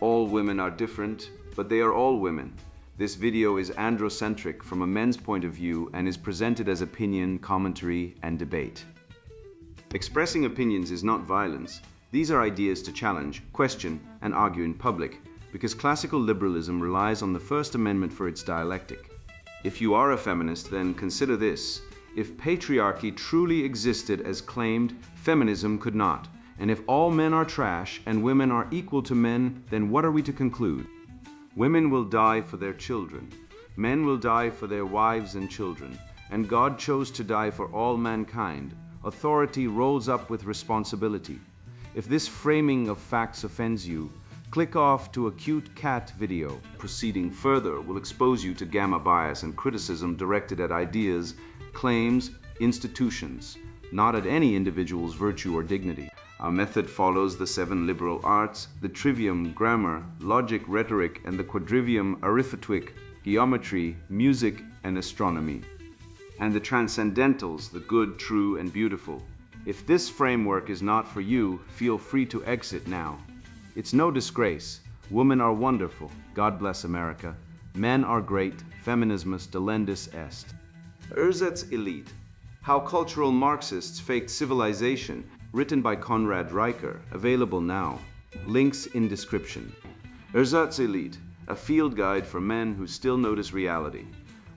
All women are different, but they are all women. This video is androcentric from a men's point of view and is presented as opinion, commentary, and debate. Expressing opinions is not violence. These are ideas to challenge, question, and argue in public, because classical liberalism relies on the First Amendment for its dialectic. If you are a feminist, then consider this. If patriarchy truly existed as claimed, feminism could not. And if all men are trash and women are equal to men, then what are we to conclude? Women will die for their children. Men will die for their wives and children. And God chose to die for all mankind. Authority rolls up with responsibility. If this framing of facts offends you, click off to a cute cat video. Proceeding further will expose you to gamma bias and criticism directed at ideas, claims, institutions, not at any individual's virtue or dignity. Our method follows the 7 liberal arts, the trivium, grammar, logic, rhetoric, and the quadrivium, arithmetic, geometry, music, and astronomy. And the transcendentals, the good, true, and beautiful. If this framework is not for you, feel free to exit now. It's no disgrace. Women are wonderful. God bless America. Men are great. Feminismus delendus est. Ersatz Elite. How Cultural Marxists Faked Civilization, written by Konrad Riker, available now. Links in description. Ersatz Elite, a field guide for men who still notice reality.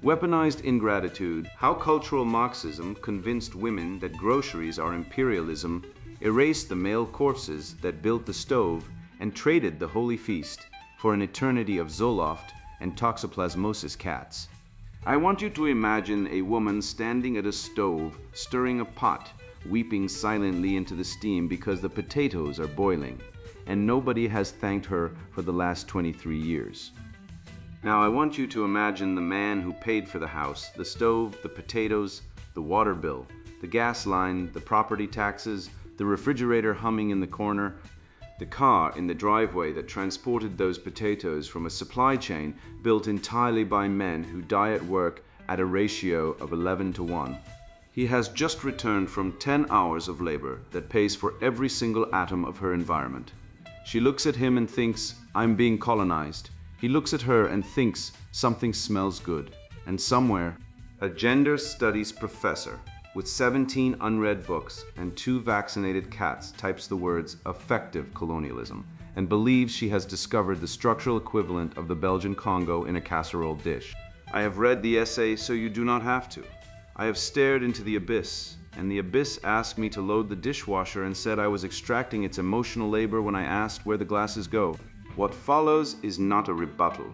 Weaponized ingratitude, how cultural Marxism convinced women that groceries are imperialism, erased the male corpses that built the stove, and traded the holy feast for an eternity of Zoloft and toxoplasmosis cats. I want you to imagine a woman standing at a stove, stirring a pot, weeping silently into the steam because the potatoes are boiling, and nobody has thanked her for the last 23 years. Now I want you to imagine the man who paid for the house, the stove, the potatoes, the water bill, the gas line, the property taxes, the refrigerator humming in the corner, the car in the driveway that transported those potatoes from a supply chain built entirely by men who die at work at a ratio of 11:1. He has just returned from 10 hours of labor that pays for every single atom of her environment. She looks at him and thinks, I'm being colonized. He looks at her and thinks something smells good. And somewhere, a gender studies professor with 17 unread books and 2 vaccinated cats types the words effective colonialism and believes she has discovered the structural equivalent of the Belgian Congo in a casserole dish. I have read the essay, so you do not have to. I have stared into the abyss, and the abyss asked me to load the dishwasher and said I was extracting its emotional labor when I asked where the glasses go. What follows is not a rebuttal.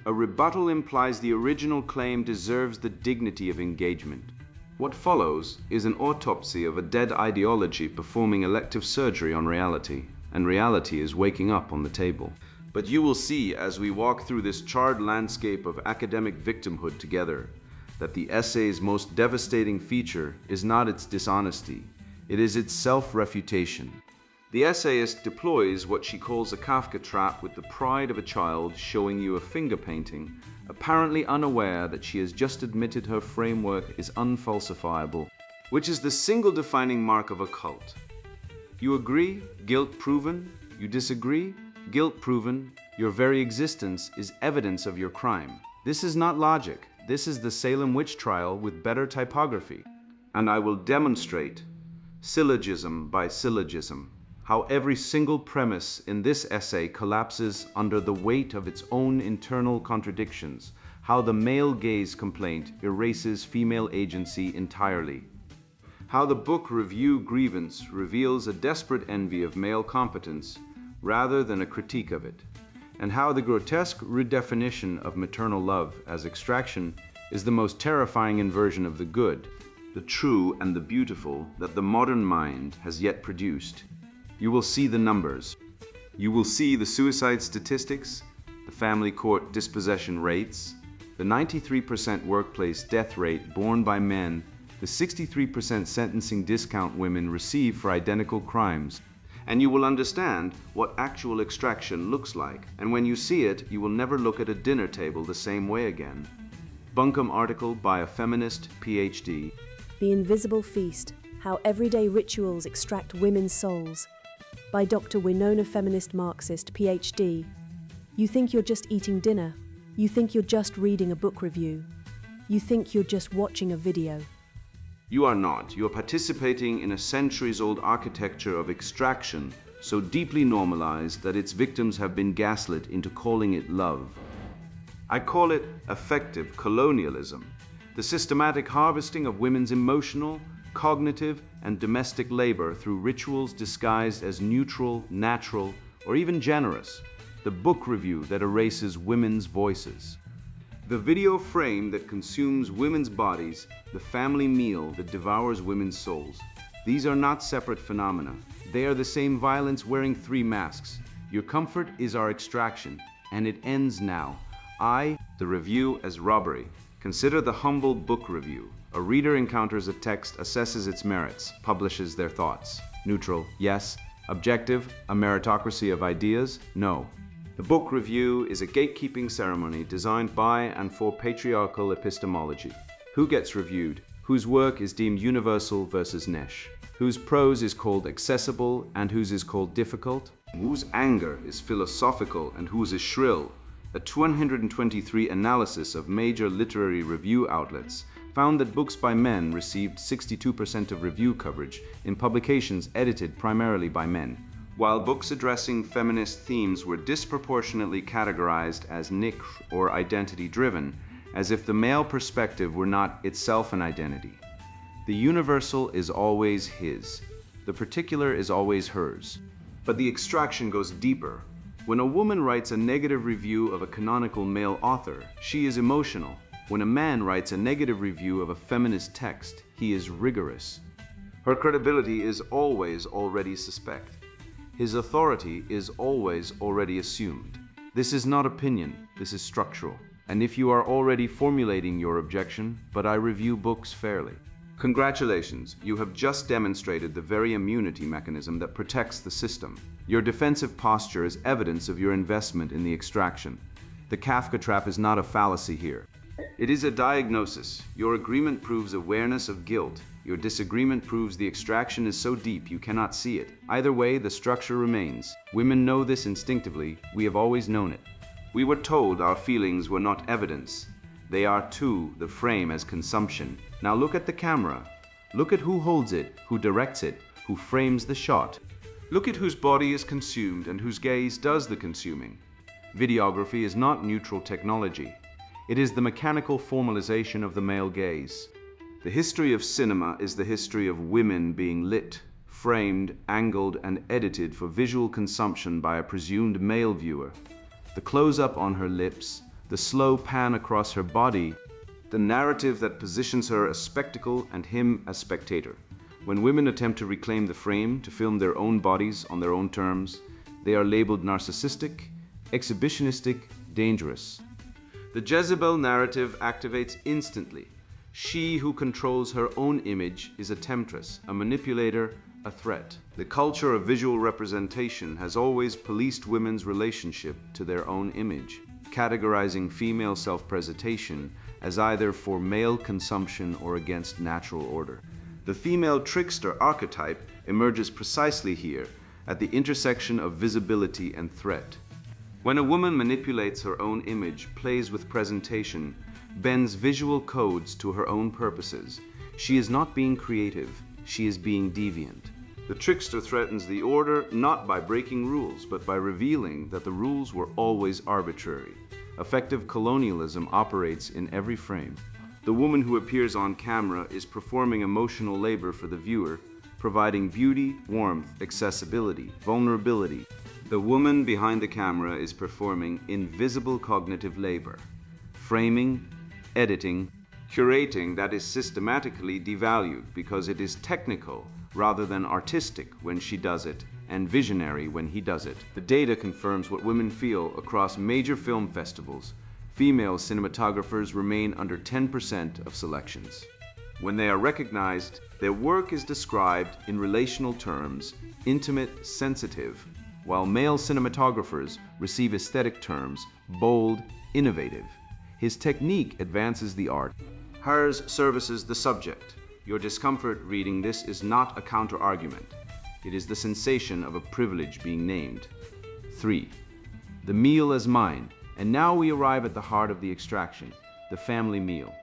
A rebuttal implies the original claim deserves the dignity of engagement. What follows is an autopsy of a dead ideology performing elective surgery on reality, and reality is waking up on the table. But you will see as we walk through this charred landscape of academic victimhood together, that the essay's most devastating feature is not its dishonesty, it is its self-refutation. The essayist deploys what she calls a Kafka trap with the pride of a child showing you a finger painting, apparently unaware that she has just admitted her framework is unfalsifiable, which is the single defining mark of a cult. You agree? Guilt proven? You disagree? Guilt proven. Your very existence is evidence of your crime. This is not logic. This is the Salem witch trial with better typography. And I will demonstrate, syllogism by syllogism, how every single premise in this essay collapses under the weight of its own internal contradictions, how the male gaze complaint erases female agency entirely, how the book Review Grievance reveals a desperate envy of male competence rather than a critique of it, and how the grotesque redefinition of maternal love as extraction is the most terrifying inversion of the good, the true and the beautiful that the modern mind has yet produced. You will see the numbers. You will see the suicide statistics, the family court dispossession rates, the 93% workplace death rate borne by men, the 63% sentencing discount women receive for identical crimes. And you will understand what actual extraction looks like. And when you see it, you will never look at a dinner table the same way again. Bunkum article by a feminist PhD. The Invisible Feast, How Everyday Rituals Extract Women's Souls, by Dr. Winona Feminist Marxist, PhD, You think you're just eating dinner. You think you're just reading a book review. You think you're just watching a video. You are not. You are participating in a centuries-old architecture of extraction so deeply normalized that its victims have been gaslit into calling it love. I call it affective colonialism, the systematic harvesting of women's emotional, cognitive, and domestic labor through rituals disguised as neutral, natural, or even generous, the book review that erases women's voices. The video frame that consumes women's bodies, the family meal that devours women's souls. These are not separate phenomena. They are the same violence wearing three masks. Your comfort is our extraction, and it ends now. The review as robbery. Consider the humble book review. A reader encounters a text, assesses its merits, publishes their thoughts. Neutral, yes. Objective, a meritocracy of ideas, no. The book review is a gatekeeping ceremony designed by and for patriarchal epistemology. Who gets reviewed? Whose work is deemed universal versus niche? Whose prose is called accessible and whose is called difficult? Whose anger is philosophical and whose is shrill? A 223 analysis of major literary review outlets found that books by men received 62% of review coverage in publications edited primarily by men, while books addressing feminist themes were disproportionately categorized as niche or identity-driven, as if the male perspective were not itself an identity. The universal is always his. The particular is always hers. But the extraction goes deeper. When a woman writes a negative review of a canonical male author, she is emotional. When a man writes a negative review of a feminist text, he is rigorous. Her credibility is always already suspect. His authority is always already assumed. This is not opinion, this is structural. And if you are already formulating your objection, but I review books fairly. Congratulations, you have just demonstrated the very immunity mechanism that protects the system. Your defensive posture is evidence of your investment in the extraction. The Kafka trap is not a fallacy here. It is a diagnosis. Your agreement proves awareness of guilt. Your disagreement proves the extraction is so deep you cannot see it. Either way, the structure remains. Women know this instinctively. We have always known it. We were told our feelings were not evidence. They are too the frame as consumption. Now look at the camera. Look at who holds it, who directs it, who frames the shot. Look at whose body is consumed and whose gaze does the consuming. Videography is not neutral technology. It is the mechanical formalization of the male gaze. The history of cinema is the history of women being lit, framed, angled, and edited for visual consumption by a presumed male viewer. The close-up on her lips, the slow pan across her body, the narrative that positions her as spectacle and him as spectator. When women attempt to reclaim the frame, to film their own bodies on their own terms, they are labeled narcissistic, exhibitionistic, dangerous. The Jezebel narrative activates instantly. She who controls her own image is a temptress, a manipulator, a threat. The culture of visual representation has always policed women's relationship to their own image, categorizing female self-presentation as either for male consumption or against natural order. The female trickster archetype emerges precisely here, at the intersection of visibility and threat. When a woman manipulates her own image, plays with presentation, bends visual codes to her own purposes, she is not being creative, she is being deviant. The trickster threatens the order not by breaking rules, but by revealing that the rules were always arbitrary. Effective colonialism operates in every frame. The woman who appears on camera is performing emotional labor for the viewer, providing beauty, warmth, accessibility, vulnerability. The woman behind the camera is performing invisible cognitive labor, framing, editing, curating that is systematically devalued because it is technical rather than artistic when she does it, and visionary when he does it. The data confirms what women feel across major film festivals. Female cinematographers remain under 10% of selections. When they are recognized, their work is described in relational terms, intimate, sensitive, while male cinematographers receive aesthetic terms, bold, innovative. His technique advances the art. Hers services the subject. Your discomfort reading this is not a counter-argument. It is the sensation of a privilege being named. 3. The meal as mine. And now we arrive at the heart of the extraction, the family meal.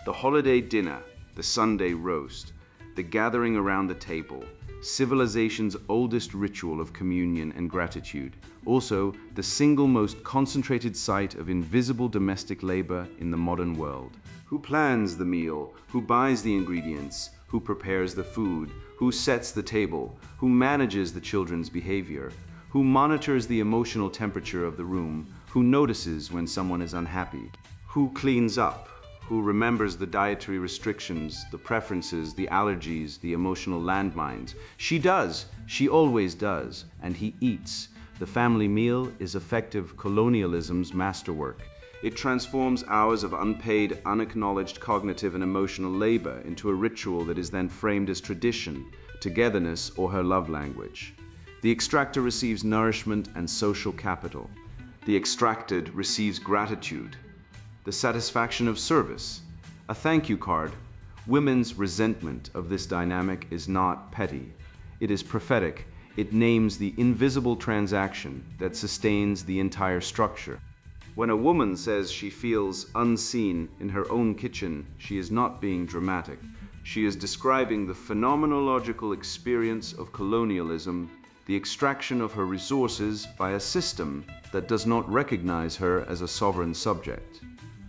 The holiday dinner, the Sunday roast, the gathering around the table, civilization's oldest ritual of communion and gratitude. Also, the single most concentrated site of invisible domestic labor in the modern world. Who plans the meal? Who buys the ingredients? Who prepares the food? Who sets the table? Who manages the children's behavior? Who monitors the emotional temperature of the room? Who notices when someone is unhappy? Who cleans up? Who remembers the dietary restrictions, the preferences, the allergies, the emotional landmines? She does. She always does. And he eats. The family meal is effective colonialism's masterwork. It transforms hours of unpaid, unacknowledged cognitive and emotional labor into a ritual that is then framed as tradition, togetherness, or her love language. The extractor receives nourishment and social capital. The extracted receives gratitude, the satisfaction of service, a thank you card. Women's resentment of this dynamic is not petty. It is prophetic. It names the invisible transaction that sustains the entire structure. When a woman says she feels unseen in her own kitchen, she is not being dramatic. She is describing the phenomenological experience of colonialism, the extraction of her resources by a system that does not recognize her as a sovereign subject.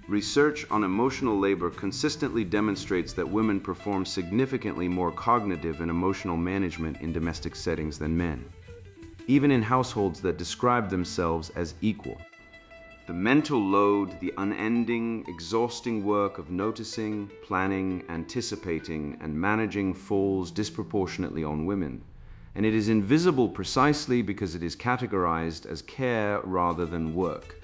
Research on emotional labor consistently demonstrates that women perform significantly more cognitive and emotional management in domestic settings than men, even in households that describe themselves as equal. The mental load, the unending, exhausting work of noticing, planning, anticipating, and managing falls disproportionately on women. And it is invisible precisely because it is categorized as care rather than work.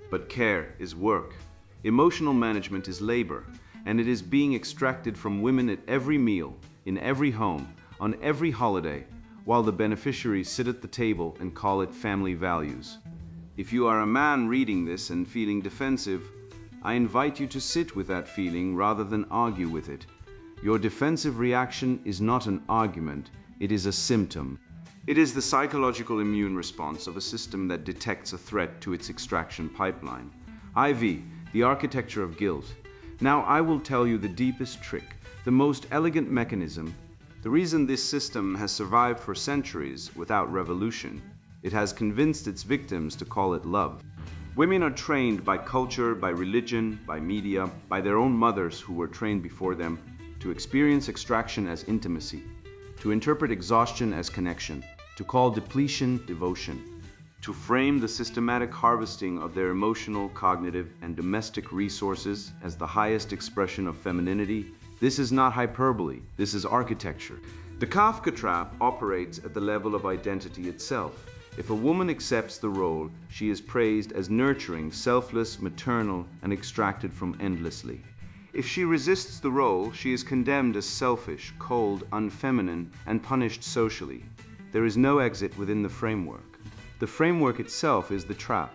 But care is work. Emotional management is labor, and it is being extracted from women at every meal, in every home, on every holiday, while the beneficiaries sit at the table and call it family values. If you are a man reading this and feeling defensive, I invite you to sit with that feeling rather than argue with it. Your defensive reaction is not an argument, it is a symptom. It is the psychological immune response of a system that detects a threat to its extraction pipeline. IV, the architecture of guilt. Now I will tell you the deepest trick, the most elegant mechanism. The reason this system has survived for centuries without revolution. It has convinced its victims to call it love. Women are trained by culture, by religion, by media, by their own mothers who were trained before them, to experience extraction as intimacy, to interpret exhaustion as connection, to call depletion devotion, to frame the systematic harvesting of their emotional, cognitive, and domestic resources as the highest expression of femininity. This is not hyperbole, this is architecture. The Kafka trap operates at the level of identity itself. If a woman accepts the role, she is praised as nurturing, selfless, maternal, and extracted from endlessly. If she resists the role, she is condemned as selfish, cold, unfeminine, and punished socially. There is no exit within the framework. The framework itself is the trap.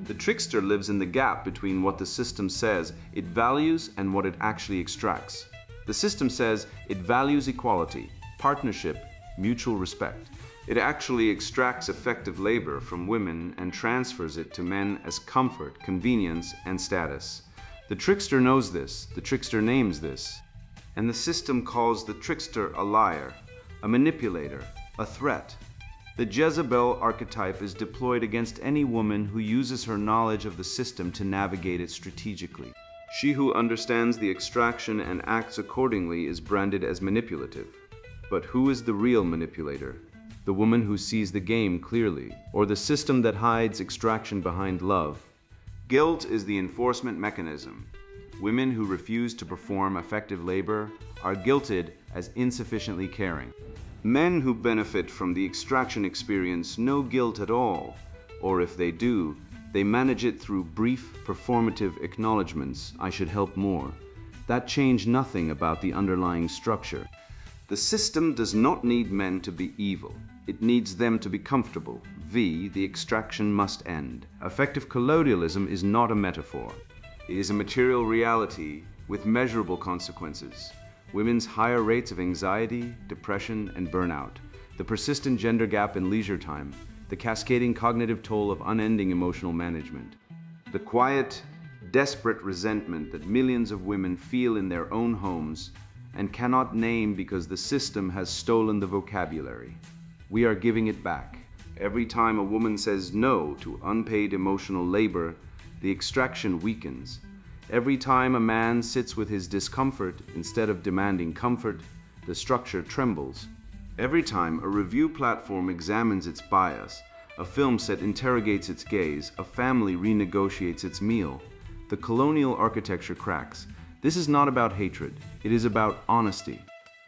The trickster lives in the gap between what the system says it values and what it actually extracts. The system says it values equality, partnership, mutual respect. It actually extracts effective labor from women and transfers it to men as comfort, convenience, and status. The trickster knows this, the trickster names this, and the system calls the trickster a liar, a manipulator, a threat. The Jezebel archetype is deployed against any woman who uses her knowledge of the system to navigate it strategically. She who understands the extraction and acts accordingly is branded as manipulative. But who is the real manipulator? The woman who sees the game clearly, or the system that hides extraction behind love? Guilt is the enforcement mechanism. Women who refuse to perform effective labor are guilted as insufficiently caring. Men who benefit from the extraction experience no guilt at all, or if they do, they manage it through brief, performative acknowledgments, I should help more. That change nothing about the underlying structure. The system does not need men to be evil. It needs them to be comfortable. The extraction must end. Effective colonialism is not a metaphor. It is a material reality with measurable consequences. Women's higher rates of anxiety, depression, and burnout, the persistent gender gap in leisure time, the cascading cognitive toll of unending emotional management, the quiet, desperate resentment that millions of women feel in their own homes and cannot name because the system has stolen the vocabulary. We are giving it back. Every time a woman says no to unpaid emotional labor, the extraction weakens. Every time a man sits with his discomfort instead of demanding comfort, the structure trembles. Every time a review platform examines its bias, a film set interrogates its gaze, a family renegotiates its meal, the colonial architecture cracks. This is not about hatred. It is about honesty.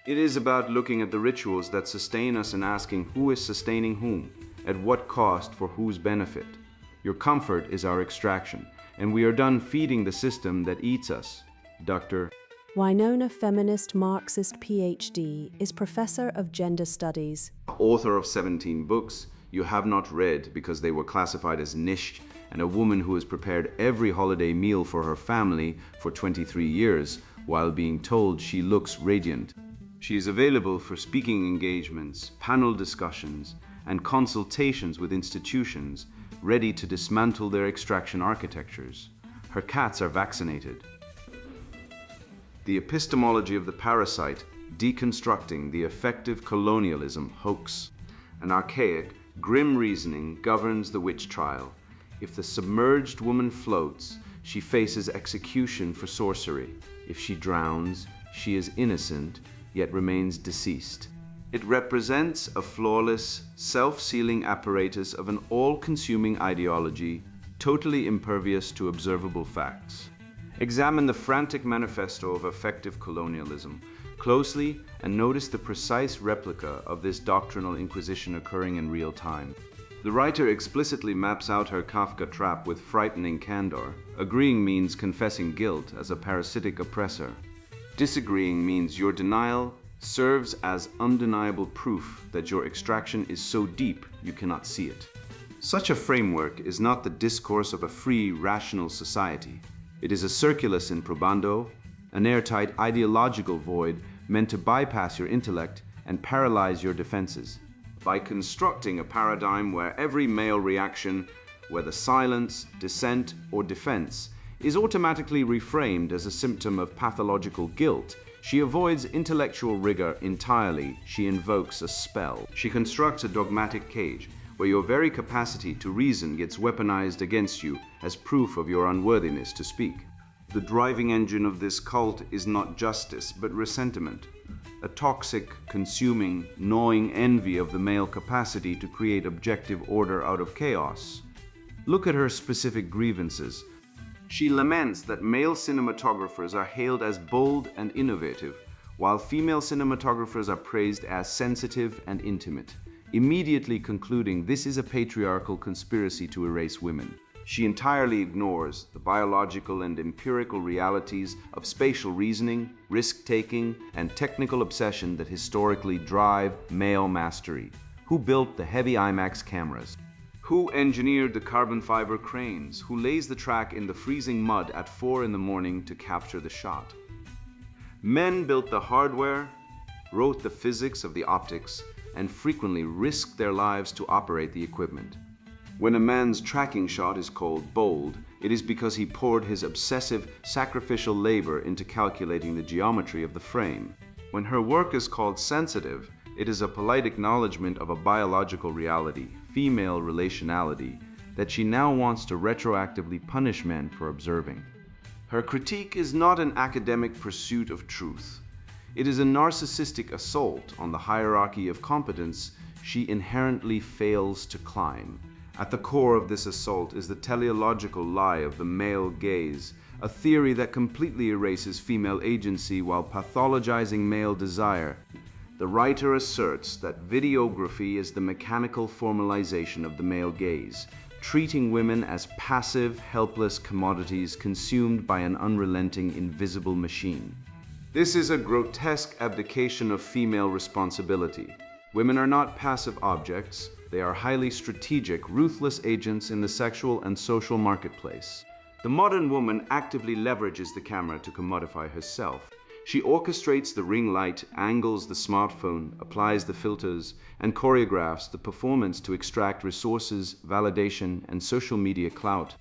It is about looking at the rituals that sustain us and asking who is sustaining whom, at what cost, for whose benefit. Your comfort is our extraction, and we are done feeding the system that eats us. Dr. Winona, feminist Marxist PhD, is professor of gender studies. Author of 17 books you have not read because they were classified as niche, and a woman who has prepared every holiday meal for her family for 23 years while being told she looks radiant. She is available for speaking engagements, panel discussions, and consultations with institutions ready to dismantle their extraction architectures. Her cats are vaccinated. The epistemology of the parasite, deconstructing the effective colonialism hoax. An archaic, grim reasoning governs the witch trial. If the submerged woman floats, she faces execution for sorcery. If she drowns, she is innocent, yet remains deceased. It represents a flawless, self-sealing apparatus of an all-consuming ideology, totally impervious to observable facts. Examine the frantic manifesto of effective colonialism closely and notice the precise replica of this doctrinal inquisition occurring in real time. The writer explicitly maps out her Kafka trap with frightening candor. Agreeing means confessing guilt as a parasitic oppressor. Disagreeing means your denial serves as undeniable proof that your extraction is so deep you cannot see it. Such a framework is not the discourse of a free, rational society. It is a circulus in probando, an airtight ideological void meant to bypass your intellect and paralyze your defenses. By constructing a paradigm where every male reaction, whether silence, dissent, or defense, is automatically reframed as a symptom of pathological guilt, she avoids intellectual rigor entirely. She invokes a spell. She constructs a dogmatic cage where your very capacity to reason gets weaponized against you as proof of your unworthiness to speak. The driving engine of this cult is not justice, but resentment, a toxic, consuming, gnawing envy of the male capacity to create objective order out of chaos. Look at her specific grievances. She laments that male cinematographers are hailed as bold and innovative, while female cinematographers are praised as sensitive and intimate, immediately concluding this is a patriarchal conspiracy to erase women. She entirely ignores the biological and empirical realities of spatial reasoning, risk-taking, and technical obsession that historically drive male mastery. Who built the heavy IMAX cameras? Who engineered the carbon fiber cranes? Who lays the track in the freezing mud at 4 a.m. to capture the shot? Men built the hardware, wrote the physics of the optics, and frequently risked their lives to operate the equipment. When a man's tracking shot is called bold, it is because he poured his obsessive, sacrificial labor into calculating the geometry of the frame. When her work is called sensitive, it is a polite acknowledgement of a biological reality, female relationality, that she now wants to retroactively punish men for observing. Her critique is not an academic pursuit of truth. It is a narcissistic assault on the hierarchy of competence she inherently fails to climb. At the core of this assault is the teleological lie of the male gaze, a theory that completely erases female agency while pathologizing male desire. The writer asserts that videography is the mechanical formalization of the male gaze, treating women as passive, helpless commodities consumed by an unrelenting, invisible machine. This is a grotesque abdication of female responsibility. Women are not passive objects. They are highly strategic, ruthless agents in the sexual and social marketplace. The modern woman actively leverages the camera to commodify herself. She orchestrates the ring light, angles the smartphone, applies the filters, and choreographs the performance to extract resources, validation, and social media clout.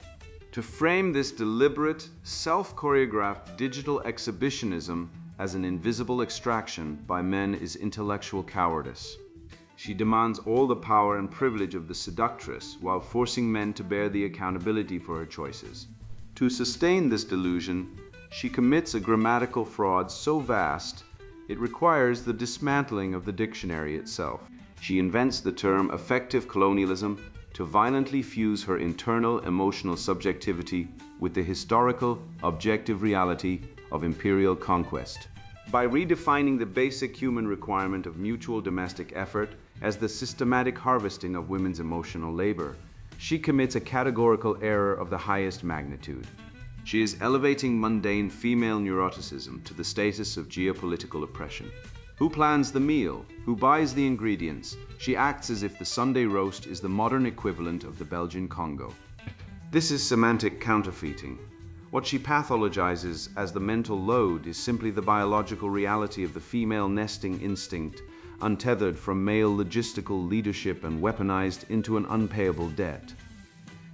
To frame this deliberate, self-choreographed digital exhibitionism as an invisible extraction by men is intellectual cowardice. She demands all the power and privilege of the seductress while forcing men to bear the accountability for her choices. To sustain this delusion, she commits a grammatical fraud so vast, it requires the dismantling of the dictionary itself. She invents the term affective colonialism to violently fuse her internal emotional subjectivity with the historical, objective reality of imperial conquest. By redefining the basic human requirement of mutual domestic effort as the systematic harvesting of women's emotional labor, she commits a categorical error of the highest magnitude. She is elevating mundane female neuroticism to the status of geopolitical oppression. Who plans the meal? Who buys the ingredients? She acts as if the Sunday roast is the modern equivalent of the Belgian Congo. This is semantic counterfeiting. What she pathologizes as the mental load is simply the biological reality of the female nesting instinct, untethered from male logistical leadership and weaponized into an unpayable debt.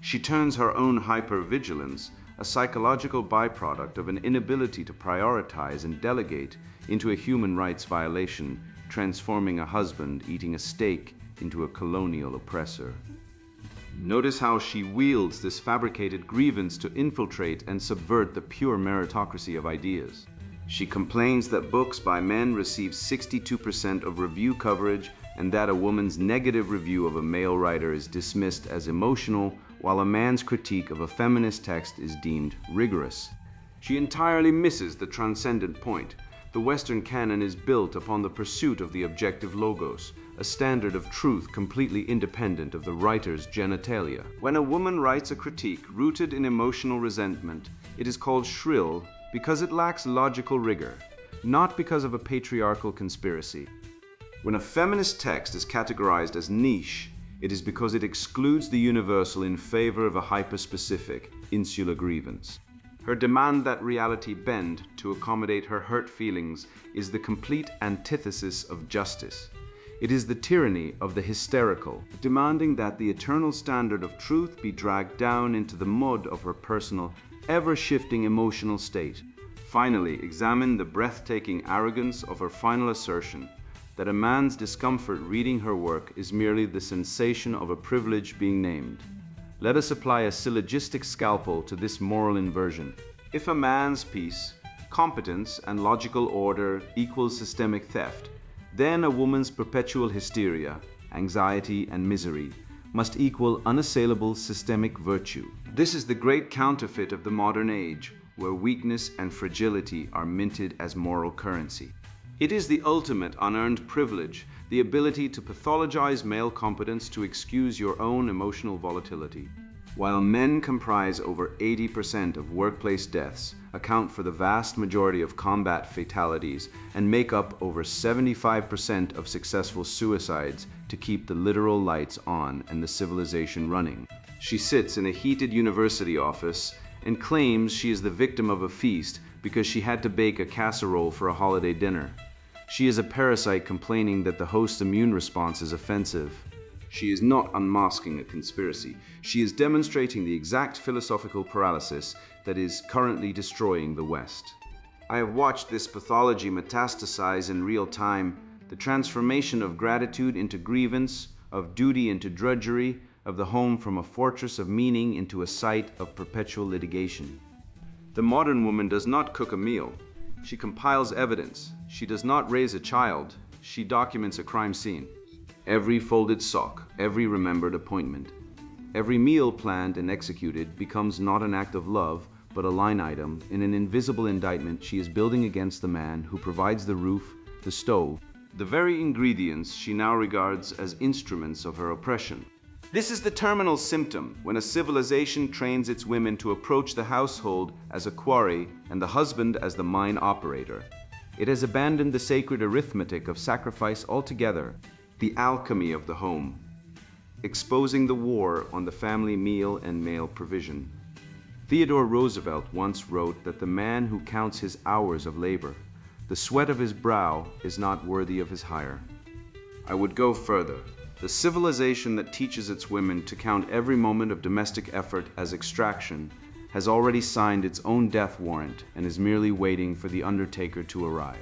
She turns her own hypervigilance, a psychological byproduct of an inability to prioritize and delegate, into a human rights violation, transforming a husband eating a steak into a colonial oppressor. Notice how she wields this fabricated grievance to infiltrate and subvert the pure meritocracy of ideas. She complains that books by men receive 62% of review coverage and that a woman's negative review of a male writer is dismissed as emotional, while a man's critique of a feminist text is deemed rigorous. She entirely misses the transcendent point. The Western canon is built upon the pursuit of the objective logos, a standard of truth completely independent of the writer's genitalia. When a woman writes a critique rooted in emotional resentment, it is called shrill because it lacks logical rigor, not because of a patriarchal conspiracy. When a feminist text is categorized as niche, it is because it excludes the universal in favor of a hyperspecific, insular grievance. Her demand that reality bend to accommodate her hurt feelings is the complete antithesis of justice. It is the tyranny of the hysterical, demanding that the eternal standard of truth be dragged down into the mud of her personal, ever-shifting emotional state. Finally, examine the breathtaking arrogance of her final assertion that a man's discomfort reading her work is merely the sensation of a privilege being named. Let us apply a syllogistic scalpel to this moral inversion. If a man's piece, competence, and logical order equals systemic theft, then a woman's perpetual hysteria, anxiety, and misery must equal unassailable systemic virtue. This is the great counterfeit of the modern age, where weakness and fragility are minted as moral currency. It is the ultimate unearned privilege, the ability to pathologize male competence to excuse your own emotional volatility. While men comprise over 80% of workplace deaths, account for the vast majority of combat fatalities, and make up over 75% of successful suicides to keep the literal lights on and the civilization running, she sits in a heated university office and claims she is the victim of a feast because she had to bake a casserole for a holiday dinner. She is a parasite complaining that the host's immune response is offensive. She is not unmasking a conspiracy. She is demonstrating the exact philosophical paralysis that is currently destroying the West. I have watched this pathology metastasize in real time, the transformation of gratitude into grievance, of duty into drudgery, of the home from a fortress of meaning into a site of perpetual litigation. The modern woman does not cook a meal. She compiles evidence. She does not raise a child. She documents a crime scene. Every folded sock, every remembered appointment, every meal planned and executed becomes not an act of love, but a line item in an invisible indictment she is building against the man who provides the roof, the stove, the very ingredients she now regards as instruments of her oppression. This is the terminal symptom when a civilization trains its women to approach the household as a quarry and the husband as the mine operator. It has abandoned the sacred arithmetic of sacrifice altogether, the alchemy of the home, exposing the war on the family meal and male provision. Theodore Roosevelt once wrote that the man who counts his hours of labor The sweat of his brow is not worthy of his hire. I would go further. The civilization that teaches its women to count every moment of domestic effort as extraction has already signed its own death warrant and is merely waiting for the undertaker to arrive.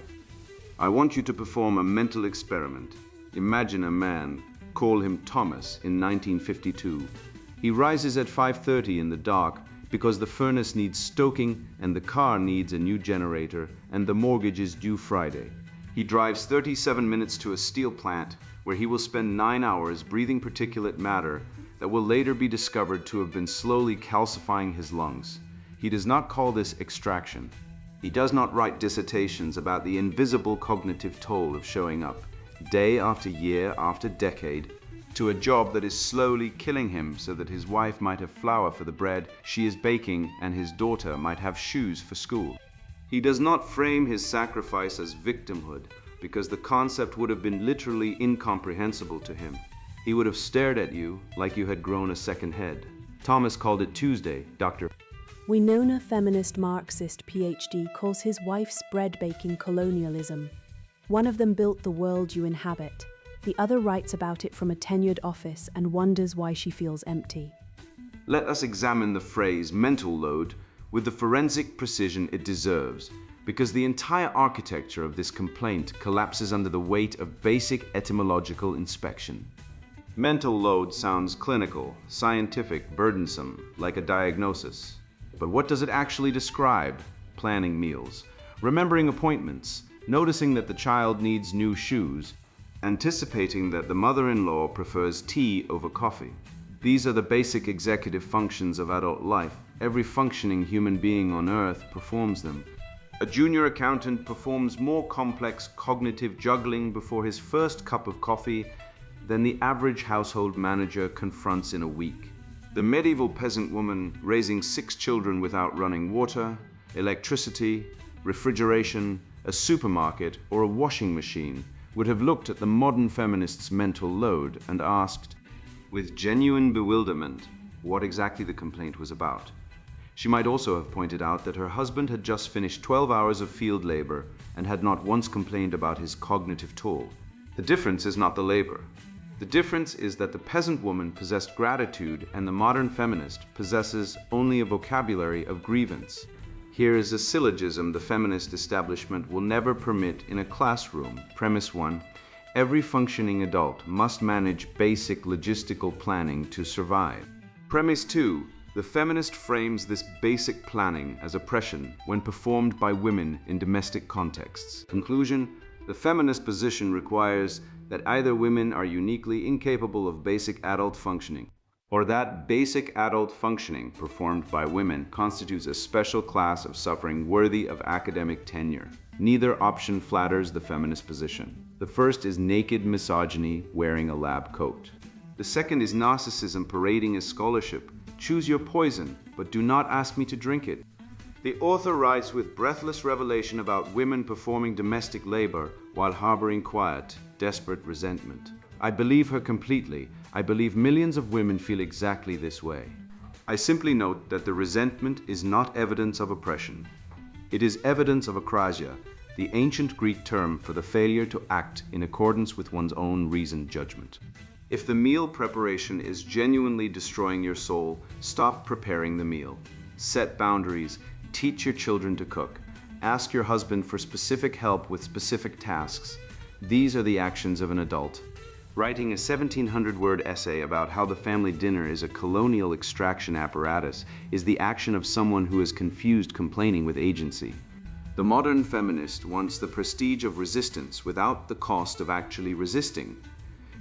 I want you to perform a mental experiment. Imagine a man, call him Thomas, in 1952. He rises at 5:30 in the dark because the furnace needs stoking and the car needs a new generator and the mortgage is due Friday. He drives 37 minutes to a steel plant where he will spend 9 hours breathing particulate matter that will later be discovered to have been slowly calcifying his lungs. He does not call this extraction. He does not write dissertations about the invisible cognitive toll of showing up, day after year after decade, to a job that is slowly killing him so that his wife might have flour for the bread she is baking and his daughter might have shoes for school. He does not frame his sacrifice as victimhood because the concept would have been literally incomprehensible to him. He would have stared at you like you had grown a second head. Thomas called it Tuesday, Dr. Winona feminist Marxist PhD calls his wife's bread-baking colonialism. One of them built the world you inhabit. The other writes about it from a tenured office and wonders why she feels empty. Let us examine the phrase mental load with the forensic precision it deserves, because the entire architecture of this complaint collapses under the weight of basic etymological inspection. Mental load sounds clinical, scientific, burdensome, like a diagnosis. But what does it actually describe? Planning meals, remembering appointments, noticing that the child needs new shoes, anticipating that the mother-in-law prefers tea over coffee. These are the basic executive functions of adult life. Every functioning human being on earth performs them. A junior accountant performs more complex cognitive juggling before his first cup of coffee than the average household manager confronts in a week. The medieval peasant woman raising 6 children without running water, electricity, refrigeration, a supermarket, or a washing machine would have looked at the modern feminist's mental load and asked, with genuine bewilderment, what exactly the complaint was about. She might also have pointed out that her husband had just finished 12 hours of field labor and had not once complained about his cognitive toll. The difference is not the labor. The difference is that the peasant woman possessed gratitude and the modern feminist possesses only a vocabulary of grievance. Here is a syllogism the feminist establishment will never permit in a classroom. Premise 1. Every functioning adult must manage basic logistical planning to survive. Premise 2. The feminist frames this basic planning as oppression when performed by women in domestic contexts. Conclusion. The feminist position requires that either women are uniquely incapable of basic adult functioning, or that basic adult functioning performed by women constitutes a special class of suffering worthy of academic tenure. Neither option flatters the feminist position. The first is naked misogyny wearing a lab coat. The second is narcissism parading as scholarship. Choose your poison, but do not ask me to drink it. The author writes with breathless revelation about women performing domestic labor while harboring quiet, desperate resentment. I believe her completely. I believe millions of women feel exactly this way. I simply note that the resentment is not evidence of oppression. It is evidence of akrasia, the ancient Greek term for the failure to act in accordance with one's own reasoned judgment. If the meal preparation is genuinely destroying your soul, stop preparing the meal. Set boundaries. Teach your children to cook. Ask your husband for specific help with specific tasks. These are the actions of an adult. Writing a 1,700-word essay about how the family dinner is a colonial extraction apparatus is the action of someone who is confused complaining with agency. The modern feminist wants the prestige of resistance without the cost of actually resisting.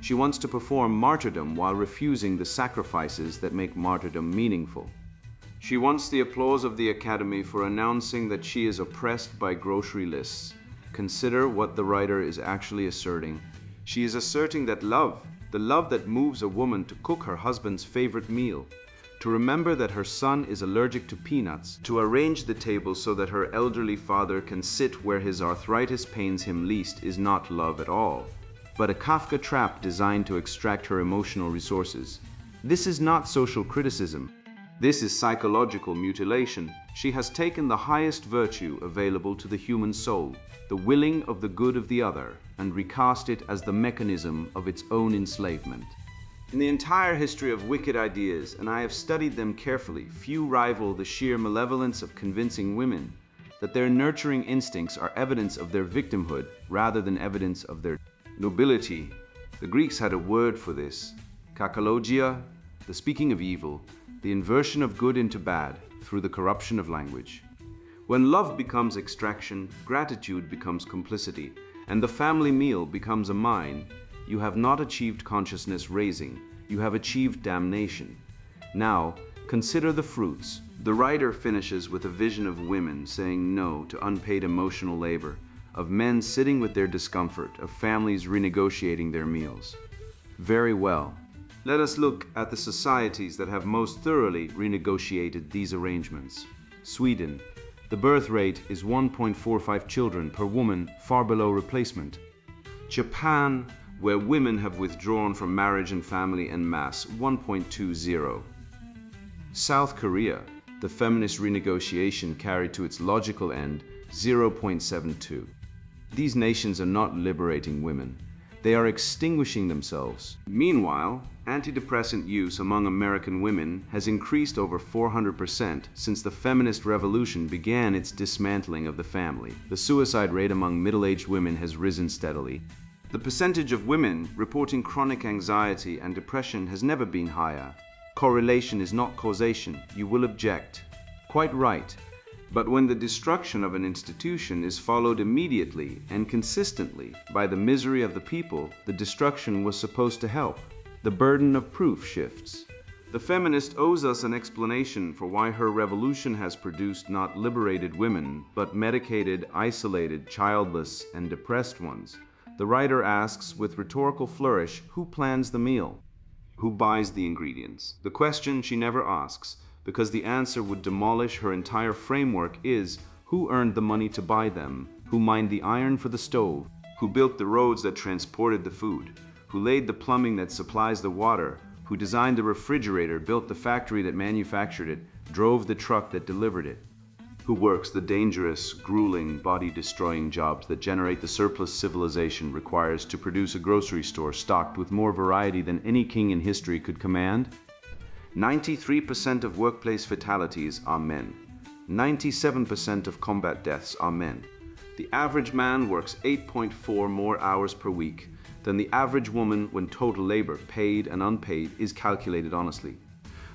She wants to perform martyrdom while refusing the sacrifices that make martyrdom meaningful. She wants the applause of the Academy for announcing that she is oppressed by grocery lists. Consider what the writer is actually asserting. She is asserting that love, the love that moves a woman to cook her husband's favorite meal, to remember that her son is allergic to peanuts, to arrange the table so that her elderly father can sit where his arthritis pains him least, is not love at all, but a Kafka trap designed to extract her emotional resources. This is not social criticism. This is psychological mutilation. She has taken the highest virtue available to the human soul, the willing of the good of the other, and recast it as the mechanism of its own enslavement. In the entire history of wicked ideas, and I have studied them carefully, few rival the sheer malevolence of convincing women that their nurturing instincts are evidence of their victimhood rather than evidence of their nobility. The Greeks had a word for this, kakologia, the speaking of evil, the inversion of good into bad through the corruption of language. When love becomes extraction, gratitude becomes complicity, and the family meal becomes a mine, you have not achieved consciousness raising, you have achieved damnation. Now, consider the fruits. The writer finishes with a vision of women saying no to unpaid emotional labor, of men sitting with their discomfort, of families renegotiating their meals. Very well. Let us look at the societies that have most thoroughly renegotiated these arrangements. Sweden. The birth rate is 1.45 children per woman, far below replacement. Japan, where women have withdrawn from marriage and family en masse, 1.20. South Korea, the feminist renegotiation carried to its logical end, 0.72. These nations are not liberating women. They are extinguishing themselves. Meanwhile, antidepressant use among American women has increased over 400% since the feminist revolution began its dismantling of the family. The suicide rate among middle-aged women has risen steadily. The percentage of women reporting chronic anxiety and depression has never been higher. Correlation is not causation, you will object. Quite right. But when the destruction of an institution is followed immediately and consistently by the misery of the people, the destruction was supposed to help. The burden of proof shifts. The feminist owes us an explanation for why her revolution has produced not liberated women, but medicated, isolated, childless, and depressed ones. The writer asks with rhetorical flourish, who plans the meal? Who buys the ingredients? The question she never asks, because the answer would demolish her entire framework, is who earned the money to buy them, who mined the iron for the stove, who built the roads that transported the food, who laid the plumbing that supplies the water, who designed the refrigerator, built the factory that manufactured it, drove the truck that delivered it, who works the dangerous, grueling, body-destroying jobs that generate the surplus civilization requires to produce a grocery store stocked with more variety than any king in history could command. 93% of workplace fatalities are men. 97% of combat deaths are men. The average man works 8.4 more hours per week than the average woman when total labor, paid and unpaid, is calculated honestly.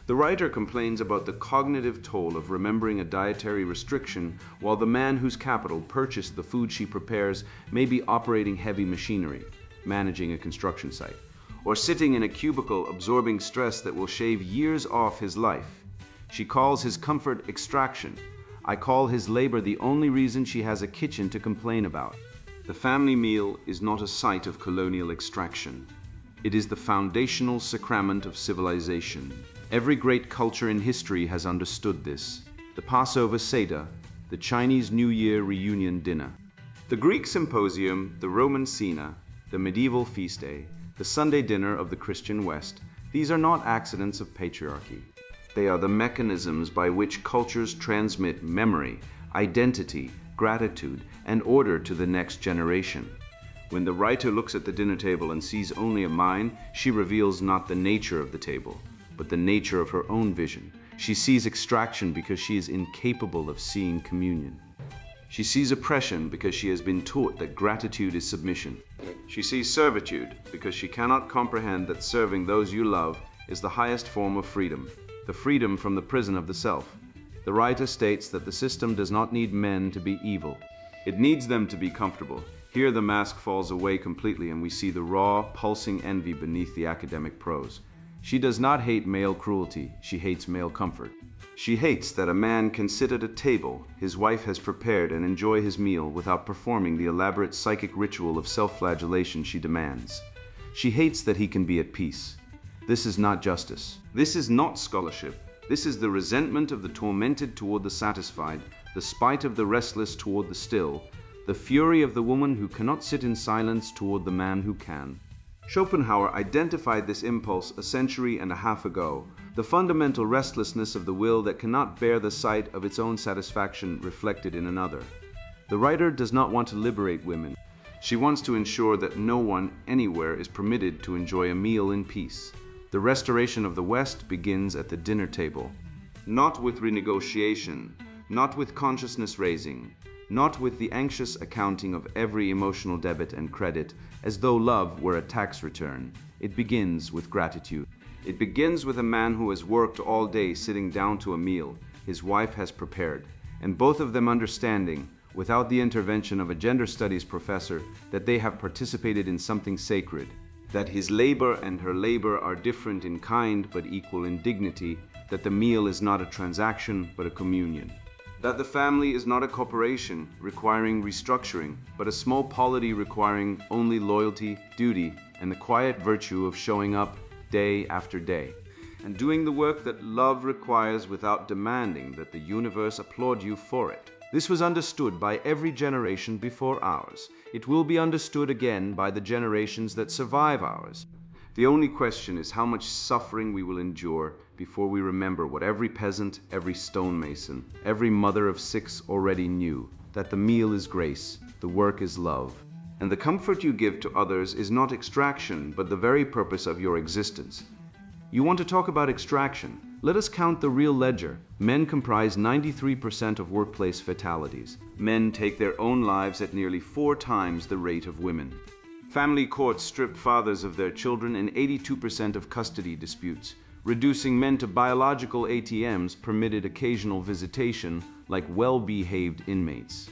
The writer complains about the cognitive toll of remembering a dietary restriction while the man whose capital purchased the food she prepares may be operating heavy machinery, managing a construction site, or sitting in a cubicle absorbing stress that will shave years off his life. She calls his comfort extraction. I call his labor the only reason she has a kitchen to complain about. The family meal is not a site of colonial extraction. It is the foundational sacrament of civilization. Every great culture in history has understood this. The Passover Seder, the Chinese New Year reunion dinner, the Greek symposium, the Roman cena, the medieval feast day, the Sunday dinner of the Christian West, these are not accidents of patriarchy. They are the mechanisms by which cultures transmit memory, identity, gratitude, and order to the next generation. When the writer looks at the dinner table and sees only a mine, she reveals not the nature of the table, but the nature of her own vision. She sees extraction because she is incapable of seeing communion. She sees oppression because she has been taught that gratitude is submission. She sees servitude because she cannot comprehend that serving those you love is the highest form of freedom, the freedom from the prison of the self. The writer states that the system does not need men to be evil. It needs them to be comfortable. Here the mask falls away completely and we see the raw, pulsing envy beneath the academic prose. She does not hate male cruelty, she hates male comfort. She hates that a man can sit at a table his wife has prepared and enjoy his meal without performing the elaborate psychic ritual of self-flagellation she demands. She hates that he can be at peace. This is not justice. This is not scholarship. This is the resentment of the tormented toward the satisfied, the spite of the restless toward the still, the fury of the woman who cannot sit in silence toward the man who can. Schopenhauer identified this impulse a century and a half ago the fundamental restlessness of the will that cannot bear the sight of its own satisfaction reflected in another. The writer does not want to liberate women. She wants to ensure that no one, anywhere, is permitted to enjoy a meal in peace. The restoration of the West begins at the dinner table. Not with renegotiation, not with consciousness raising, not with the anxious accounting of every emotional debit and credit, as though love were a tax return. It begins with gratitude. It begins with a man who has worked all day sitting down to a meal his wife has prepared, and both of them understanding, without the intervention of a gender studies professor, that they have participated in something sacred, that his labor and her labor are different in kind but equal in dignity, that the meal is not a transaction but a communion, that the family is not a corporation requiring restructuring, but a small polity requiring only loyalty, duty, and the quiet virtue of showing up day after day, and doing the work that love requires without demanding that the universe applaud you for it. This was understood by every generation before ours. It will be understood again by the generations that survive ours. The only question is how much suffering we will endure before we remember what every peasant, every stonemason, every mother of 6 already knew, that the meal is grace, the work is love, and the comfort you give to others is not extraction, but the very purpose of your existence. You want to talk about extraction? Let us count the real ledger. Men comprise 93% of workplace fatalities. Men take their own lives at nearly 4 times the rate of women. Family courts strip fathers of their children in 82% of custody disputes, reducing men to biological ATMs permitted occasional visitation like well-behaved inmates.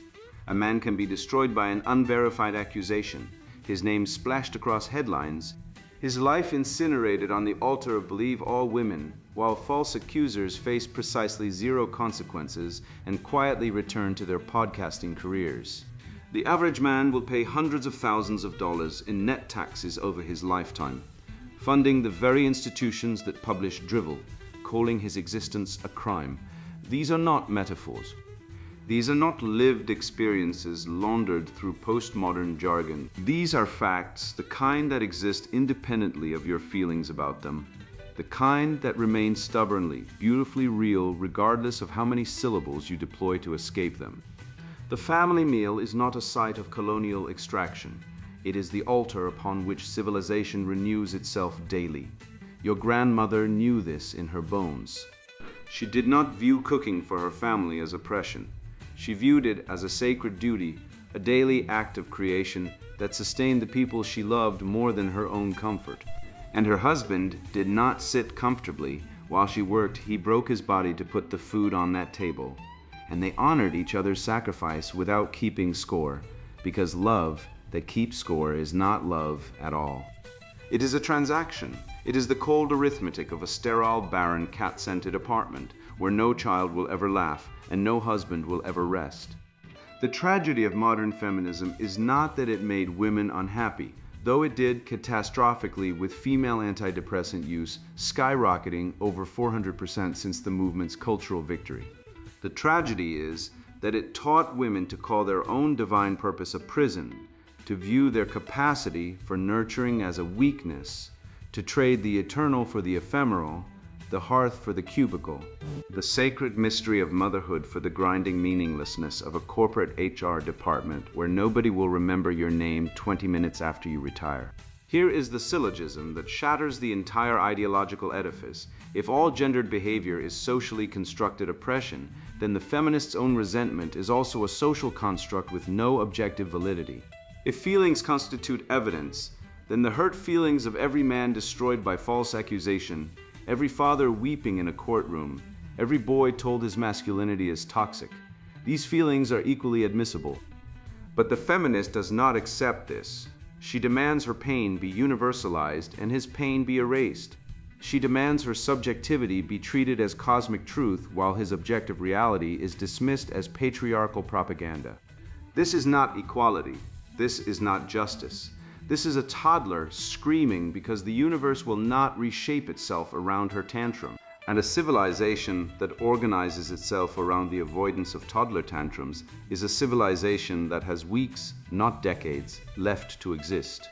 A man can be destroyed by an unverified accusation, his name splashed across headlines, his life incinerated on the altar of believe all women, while false accusers face precisely 0 consequences and quietly return to their podcasting careers. The average man will pay hundreds of thousands of dollars in net taxes over his lifetime, funding the very institutions that publish drivel, calling his existence a crime. These are not metaphors. These are not lived experiences laundered through postmodern jargon. These are facts, the kind that exist independently of your feelings about them, the kind that remain stubbornly, beautifully real regardless of how many syllables you deploy to escape them. The family meal is not a site of colonial extraction. It is the altar upon which civilization renews itself daily. Your grandmother knew this in her bones. She did not view cooking for her family as oppression. She viewed it as a sacred duty, a daily act of creation that sustained the people she loved more than her own comfort. And her husband did not sit comfortably. While she worked, he broke his body to put the food on that table. And they honored each other's sacrifice without keeping score, because love that keeps score is not love at all. It is a transaction. It is the cold arithmetic of a sterile, barren, cat-scented apartment where no child will ever laugh and no husband will ever rest. The tragedy of modern feminism is not that it made women unhappy, though it did catastrophically with female antidepressant use skyrocketing over 400% since the movement's cultural victory. The tragedy is that it taught women to call their own divine purpose a prison, to view their capacity for nurturing as a weakness, to trade the eternal for the ephemeral, the hearth for the cubicle, the sacred mystery of motherhood for the grinding meaninglessness of a corporate HR department where nobody will remember your name 20 minutes after you retire. Here is the syllogism that shatters the entire ideological edifice. If all gendered behavior is socially constructed oppression, then the feminist's own resentment is also a social construct with no objective validity. If feelings constitute evidence, then the hurt feelings of every man destroyed by false accusation, every father weeping in a courtroom, every boy told his masculinity is toxic, these feelings are equally admissible. But the feminist does not accept this. She demands her pain be universalized and his pain be erased. She demands her subjectivity be treated as cosmic truth while his objective reality is dismissed as patriarchal propaganda. This is not equality. This is not justice. This is a toddler screaming because the universe will not reshape itself around her tantrum. And a civilization that organizes itself around the avoidance of toddler tantrums is a civilization that has weeks, not decades, left to exist.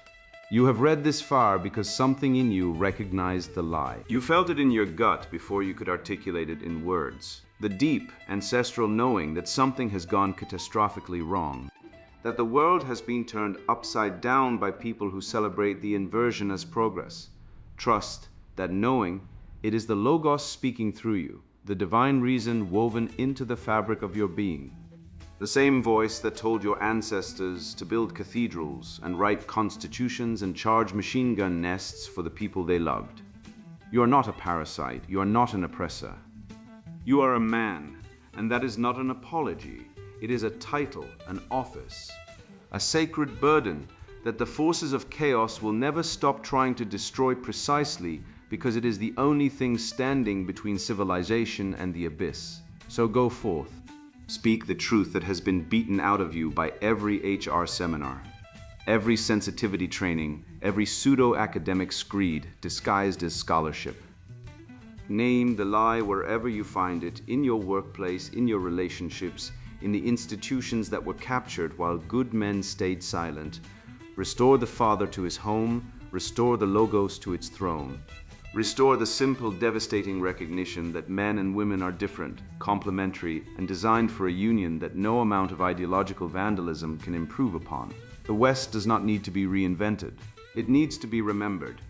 You have read this far because something in you recognized the lie. You felt it in your gut before you could articulate it in words. The deep, ancestral knowing that something has gone catastrophically wrong. That the world has been turned upside down by people who celebrate the inversion as progress. Trust that knowing, it is the Logos speaking through you, the divine reason woven into the fabric of your being. The same voice that told your ancestors to build cathedrals and write constitutions and charge machine gun nests for the people they loved. You are not a parasite, you are not an oppressor. You are a man, and that is not an apology. It is a title, an office, a sacred burden that the forces of chaos will never stop trying to destroy precisely because it is the only thing standing between civilization and the abyss. So go forth. Speak the truth that has been beaten out of you by every HR seminar, every sensitivity training, every pseudo-academic screed disguised as scholarship. Name the lie wherever you find it, in your workplace, in your relationships, in the institutions that were captured while good men stayed silent. Restore the father to his home, restore the Logos to its throne. Restore the simple, devastating recognition that men and women are different, complementary, and designed for a union that no amount of ideological vandalism can improve upon. The West does not need to be reinvented. It needs to be remembered.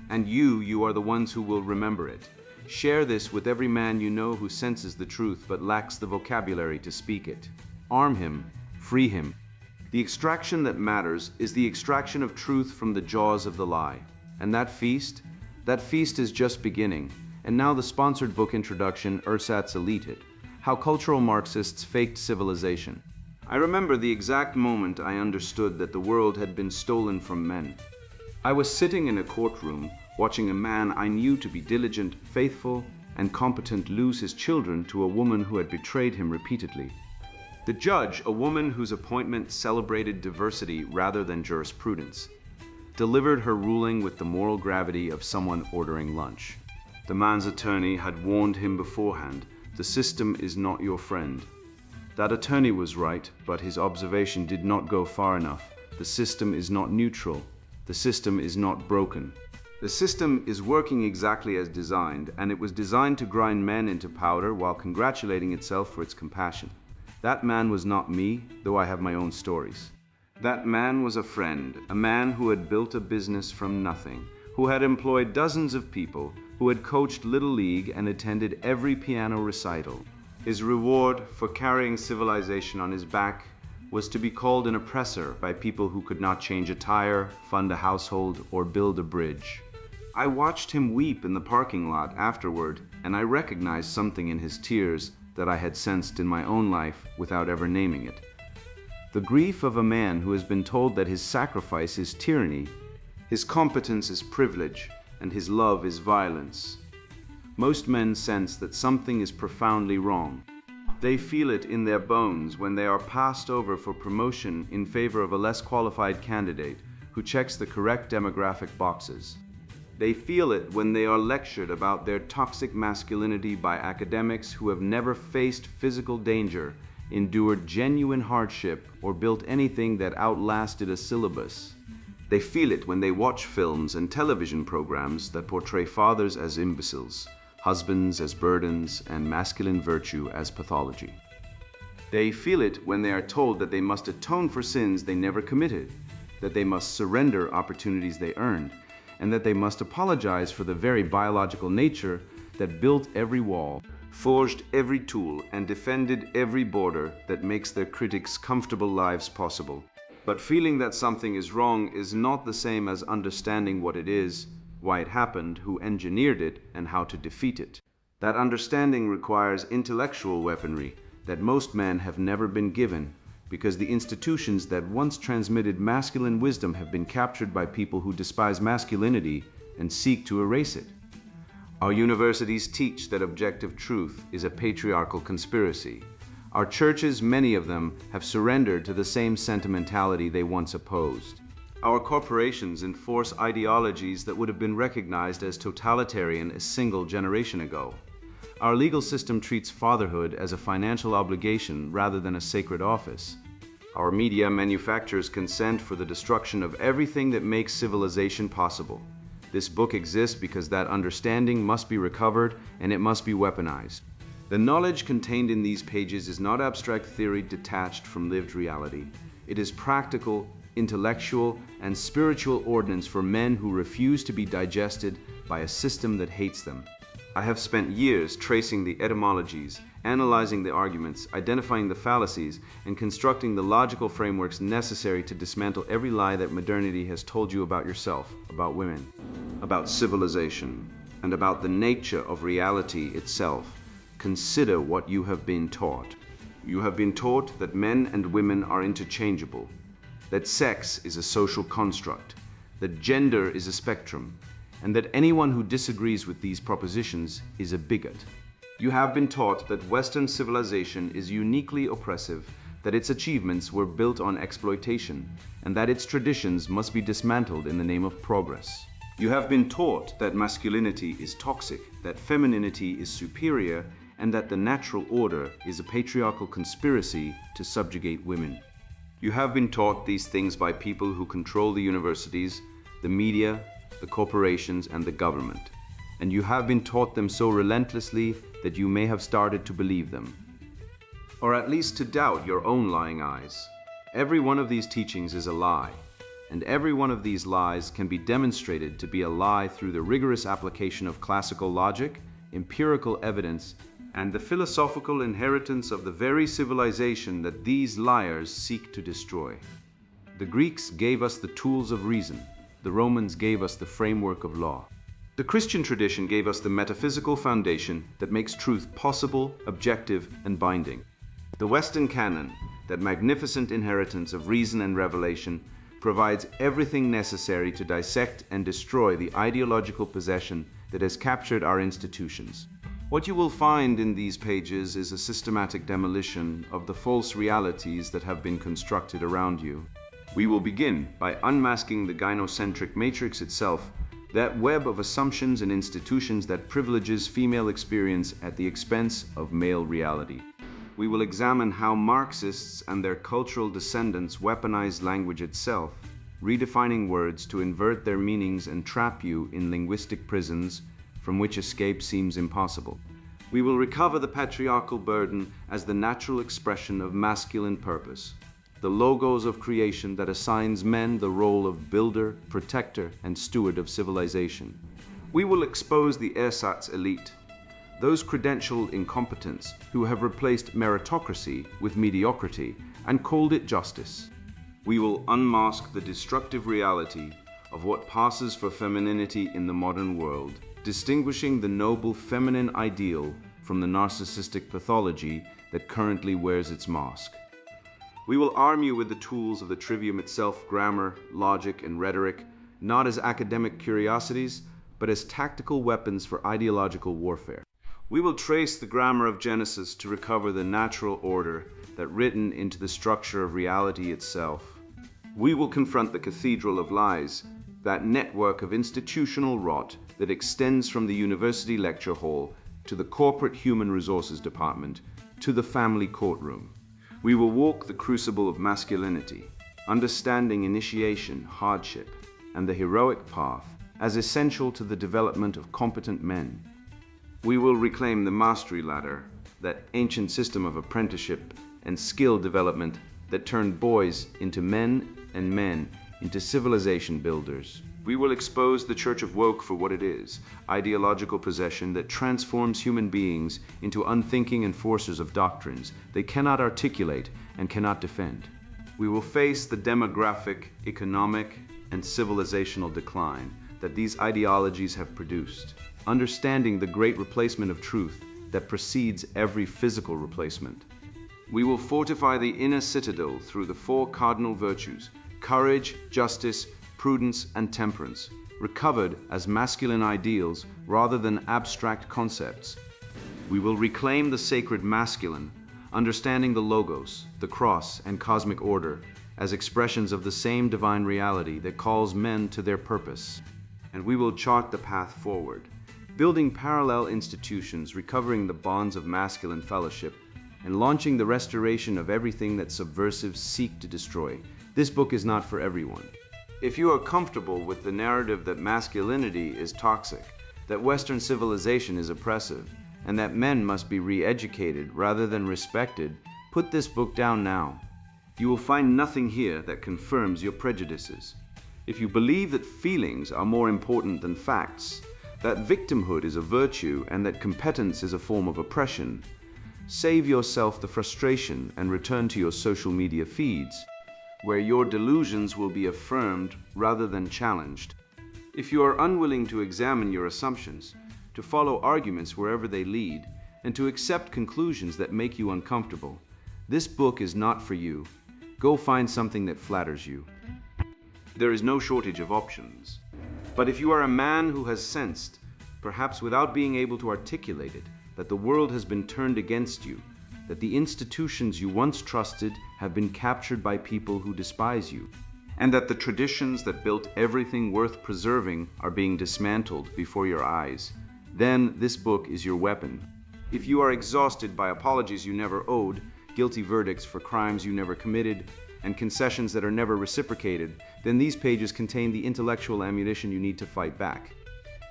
And you are the ones who will remember it. Share this with every man you know who senses the truth but lacks the vocabulary to speak it. Arm him, free him. The extraction that matters is the extraction of truth from the jaws of the lie. And that feast is just beginning. And now the sponsored book introduction, Ersatz Elite, How Cultural Marxists Faked Civilization. I remember the exact moment I understood that the world had been stolen from men. I was sitting in a courtroom, watching a man I knew to be diligent, faithful, and competent lose his children to a woman who had betrayed him repeatedly. The judge, a woman whose appointment celebrated diversity rather than jurisprudence, delivered her ruling with the moral gravity of someone ordering lunch. The man's attorney had warned him beforehand, the system is not your friend. That attorney was right, but his observation did not go far enough. The system is not neutral. The system is not broken. The system is working exactly as designed, and it was designed to grind men into powder while congratulating itself for its compassion. That man was not me, though I have my own stories. That man was a friend, a man who had built a business from nothing, who had employed dozens of people, who had coached Little League and attended every piano recital. His reward for carrying civilization on his back was to be called an oppressor by people who could not change a tire, fund a household, or build a bridge. I watched him weep in the parking lot afterward, and I recognized something in his tears that I had sensed in my own life without ever naming it. The grief of a man who has been told that his sacrifice is tyranny, his competence is privilege, and his love is violence. Most men sense that something is profoundly wrong. They feel it in their bones when they are passed over for promotion in favor of a less qualified candidate who checks the correct demographic boxes. They feel it when they are lectured about their toxic masculinity by academics who have never faced physical danger, endured genuine hardship, or built anything that outlasted a syllabus. They feel it when they watch films and television programs that portray fathers as imbeciles, husbands as burdens, and masculine virtue as pathology. They feel it when they are told that they must atone for sins they never committed, that they must surrender opportunities they earned, and that they must apologize for the very biological nature that built every wall, forged every tool, and defended every border that makes their critics comfortable lives possible. But feeling that something is wrong is not the same as understanding what it is, why it happened, who engineered it, and how to defeat it. That understanding requires intellectual weaponry that most men have never been given, because the institutions that once transmitted masculine wisdom have been captured by people who despise masculinity and seek to erase it. Our universities teach that objective truth is a patriarchal conspiracy. Our churches, many of them, have surrendered to the same sentimentality they once opposed. Our corporations enforce ideologies that would have been recognized as totalitarian a single generation ago. Our legal system treats fatherhood as a financial obligation rather than a sacred office. Our media manufactures consent for the destruction of everything that makes civilization possible. This book exists because that understanding must be recovered and it must be weaponized. The knowledge contained in these pages is not abstract theory detached from lived reality. It is practical, intellectual, and spiritual ordnance for men who refuse to be digested by a system that hates them. I have spent years tracing the etymologies, analyzing the arguments, identifying the fallacies, and constructing the logical frameworks necessary to dismantle every lie that modernity has told you about yourself, about women, about civilization, and about the nature of reality itself. Consider what you have been taught. You have been taught that men and women are interchangeable, that sex is a social construct, that gender is a spectrum, and that anyone who disagrees with these propositions is a bigot. You have been taught that Western civilization is uniquely oppressive, that its achievements were built on exploitation, and that its traditions must be dismantled in the name of progress. You have been taught that masculinity is toxic, that femininity is superior, and that the natural order is a patriarchal conspiracy to subjugate women. You have been taught these things by people who control the universities, the media, the corporations, and the government. And you have been taught them so relentlessly that you may have started to believe them, or at least to doubt your own lying eyes. Every one of these teachings is a lie, and every one of these lies can be demonstrated to be a lie through the rigorous application of classical logic, empirical evidence, and the philosophical inheritance of the very civilization that these liars seek to destroy. The Greeks gave us the tools of reason. The Romans gave us the framework of law. The Christian tradition gave us the metaphysical foundation that makes truth possible, objective, and binding. The Western canon, that magnificent inheritance of reason and revelation, provides everything necessary to dissect and destroy the ideological possession that has captured our institutions. What you will find in these pages is a systematic demolition of the false realities that have been constructed around you. We will begin by unmasking the gynocentric matrix itself, that web of assumptions and institutions that privileges female experience at the expense of male reality. We will examine how Marxists and their cultural descendants weaponize language itself, redefining words to invert their meanings and trap you in linguistic prisons from which escape seems impossible. We will recover the patriarchal burden as the natural expression of masculine purpose, the logos of creation that assigns men the role of builder, protector, and steward of civilization. We will expose the Ersatz Elite, those credentialed incompetents who have replaced meritocracy with mediocrity and called it justice. We will unmask the destructive reality of what passes for femininity in the modern world, distinguishing the noble feminine ideal from the narcissistic pathology that currently wears its mask. We will arm you with the tools of the trivium itself, grammar, logic, and rhetoric, not as academic curiosities, but as tactical weapons for ideological warfare. We will trace the grammar of Genesis to recover the natural order that written into the structure of reality itself. We will confront the cathedral of lies, that network of institutional rot that extends from the university lecture hall to the corporate human resources department to the family courtroom. We will walk the crucible of masculinity, understanding initiation, hardship, and the heroic path as essential to the development of competent men. We will reclaim the mastery ladder, that ancient system of apprenticeship and skill development that turned boys into men and men into civilization builders. We will expose the Church of Woke for what it is, ideological possession that transforms human beings into unthinking enforcers of doctrines they cannot articulate and cannot defend. We will face the demographic, economic, and civilizational decline that these ideologies have produced, understanding the great replacement of truth that precedes every physical replacement. We will fortify the inner citadel through the four cardinal virtues: courage, justice, prudence, and temperance, recovered as masculine ideals rather than abstract concepts. We will reclaim the sacred masculine, understanding the logos, the cross, and cosmic order as expressions of the same divine reality that calls men to their purpose. And we will chart the path forward, building parallel institutions, recovering the bonds of masculine fellowship, and launching the restoration of everything that subversives seek to destroy. This book is not for everyone. If you are comfortable with the narrative that masculinity is toxic, that Western civilization is oppressive, and that men must be re-educated rather than respected, put this book down now. You will find nothing here that confirms your prejudices. If you believe that feelings are more important than facts, that victimhood is a virtue and that competence is a form of oppression, save yourself the frustration and return to your social media feeds, where your delusions will be affirmed rather than challenged. If you are unwilling to examine your assumptions, to follow arguments wherever they lead, and to accept conclusions that make you uncomfortable, this book is not for you. Go find something that flatters you. There is no shortage of options. But if you are a man who has sensed, perhaps without being able to articulate it, that the world has been turned against you, that the institutions you once trusted have been captured by people who despise you, and that the traditions that built everything worth preserving are being dismantled before your eyes, then this book is your weapon. If you are exhausted by apologies you never owed, guilty verdicts for crimes you never committed, and concessions that are never reciprocated, then these pages contain the intellectual ammunition you need to fight back.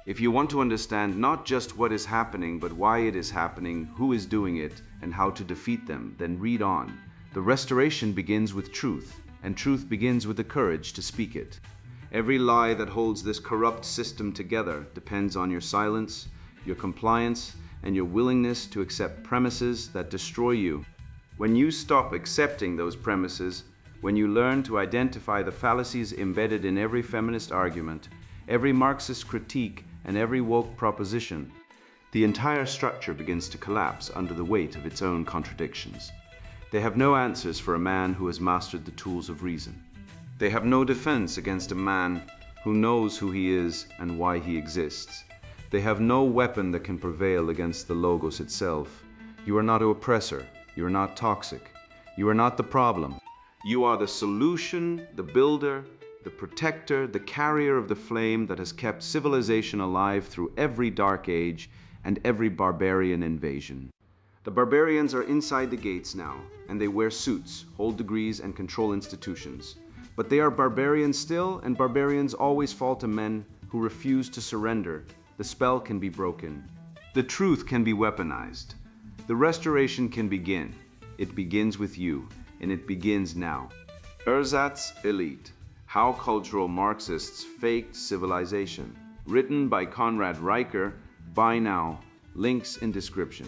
If you want to understand not just what is happening, but why it is happening, who is doing it, and how to defeat them, then read on. The restoration begins with truth, and truth begins with the courage to speak it. Every lie that holds this corrupt system together depends on your silence, your compliance, and your willingness to accept premises that destroy you. When you stop accepting those premises, when you learn to identify the fallacies embedded in every feminist argument, every Marxist critique, and every woke proposition, the entire structure begins to collapse under the weight of its own contradictions. They have no answers for a man who has mastered the tools of reason. They have no defense against a man who knows who he is and why he exists. They have no weapon that can prevail against the Logos itself. You are not an oppressor. You are not toxic. You are not the problem. You are the solution, the builder, the protector, the carrier of the flame that has kept civilization alive through every dark age and every barbarian invasion. The barbarians are inside the gates now, and they wear suits, hold degrees, and control institutions. But they are barbarians still, and barbarians always fall to men who refuse to surrender. The spell can be broken. The truth can be weaponized. The restoration can begin. It begins with you, and it begins now. Ersatz Elite: How Cultural Marxists Faked Civilization. Written by Conrad Riker. Buy now. Links in description.